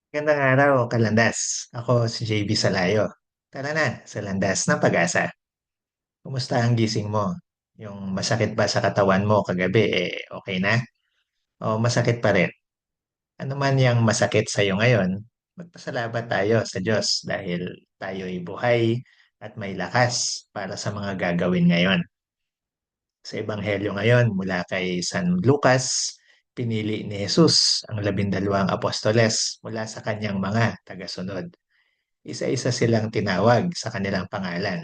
Magandang araw, Kalandas. Ako si JB Salayo. Tara na sa landas ng pag-asa. Kumusta ang gising mo? Yung masakit ba sa katawan mo kagabi, okay na? O masakit pa rin? Ano man yung masakit sa'yo ngayon, magpasalamat tayo sa Diyos dahil tayo'y buhay at may lakas para sa mga gagawin ngayon. Sa Ebanghelyo ngayon mula kay San Lucas, pinili ni Jesus ang 12 apostoles mula sa kanyang mga tagasunod. Isa-isa silang tinawag sa kanilang pangalan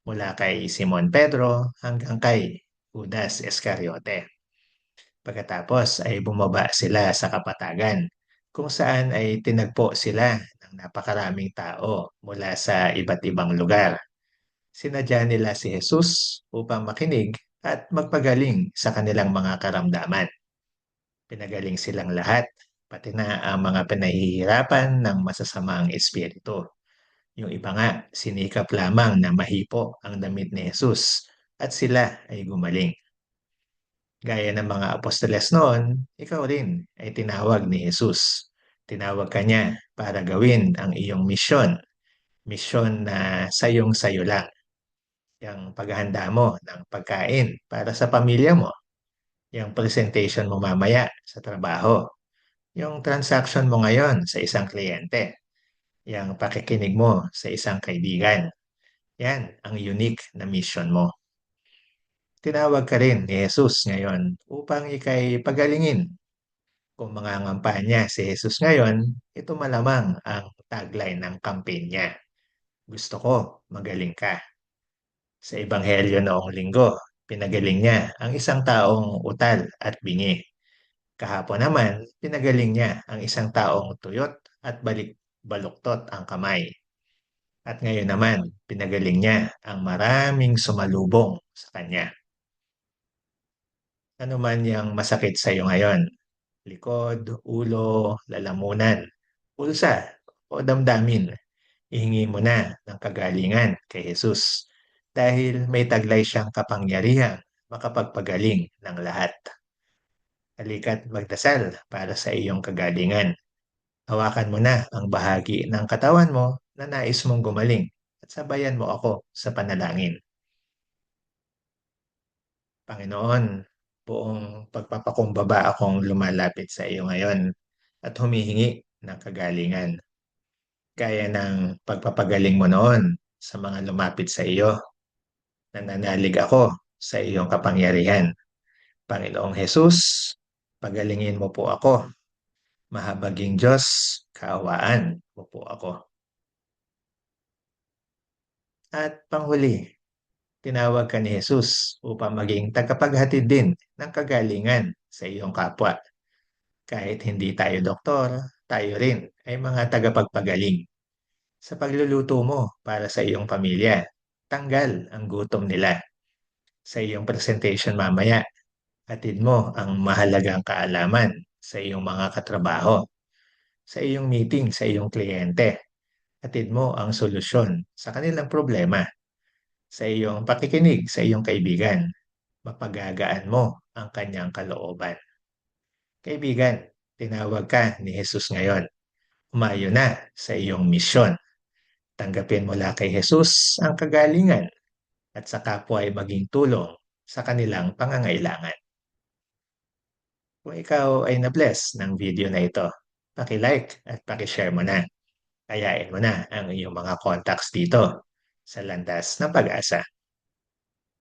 mula kay Simon Pedro hanggang kay Judas Iscariote. Pagkatapos ay bumaba sila sa kapatagan kung saan ay tinagpo sila ng napakaraming tao mula sa iba't ibang lugar. Sinadya nila si Jesus upang makinig at magpagaling sa kanilang mga karamdaman. Pinagaling silang lahat, pati na ang mga pinahihirapan ng masasamang espiritu. Yung iba nga, sinikap lamang na mahipo ang damit ni Jesus at sila ay gumaling. Gaya ng mga apostoles noon, ikaw rin ay tinawag ni Jesus. Tinawag ka niya para gawin ang iyong misyon. Misyon na sayong sayo lang. Yung paghahanda mo ng pagkain para sa pamilya mo. Yung presentation mo mamaya sa trabaho. Yung transaction mo ngayon sa isang kliyente. Yung pakikinig mo sa isang kaibigan. Yan ang unique na mission mo. Tinawag ka rin ni Jesus ngayon upang ikay pagalingin. Kung mangangampanya si Jesus ngayon, ito malamang ang tagline ng campaign niya. Gusto ko, magaling ka. Sa Ebanghelyo noong linggo, pinagaling niya ang isang taong utal at bingi. Kahapon naman, pinagaling niya ang isang taong tuyot at baluktot ang kamay. At ngayon naman, pinagaling niya ang maraming sumalubong sa kanya. Ano man yung masakit sa iyo ngayon, likod, ulo, lalamunan, pulsa, o damdamin, ihingi mo na ng kagalingan kay Jesus dahil may taglay siyang kapangyarihan makapagpagaling ng lahat. Halika't magdasal para sa iyong kagalingan. Hawakan mo na ang bahagi ng katawan mo na nais mong gumaling at sabayan mo ako sa panalangin. Panginoon, buong pagpapakumbaba akong lumalapit sa iyo ngayon at humihingi ng kagalingan. Gaya ng pagpapagaling mo noon sa mga lumapit sa iyo. Nananalig ako sa iyong kapangyarihan. Panginoong Jesus, pagalingin mo po ako. Mahabaging Diyos, kaawaan mo po ako. At panghuli, tinawag ka ni Jesus upang maging tagapaghatid din ng kagalingan sa iyong kapwa. Kahit hindi tayo doktor, tayo rin ay mga tagapagpagaling. Sa pagluluto mo para sa iyong pamilya, tanggal ang gutom nila. Sa iyong presentation mamaya, hatid mo ang mahalagang kaalaman sa iyong mga katrabaho. Sa iyong meeting sa iyong kliyente, hatid mo ang solusyon sa kanilang problema. Sa iyong pakikinig sa iyong kaibigan, mapagagaan mo ang kanyang kalooban. Kaibigan, tinawag ka ni Jesus ngayon. Umayo na sa iyong misyon. Tanggapin mula kay Jesus ang kagalingan at sa kapwa ay maging tulong sa kanilang pangangailangan. Kung ikaw ay na-bless ng video na ito, paki-like at paki-share mo na. Kayain mo na ang iyong mga contacts dito sa Landas ng Pag-asa.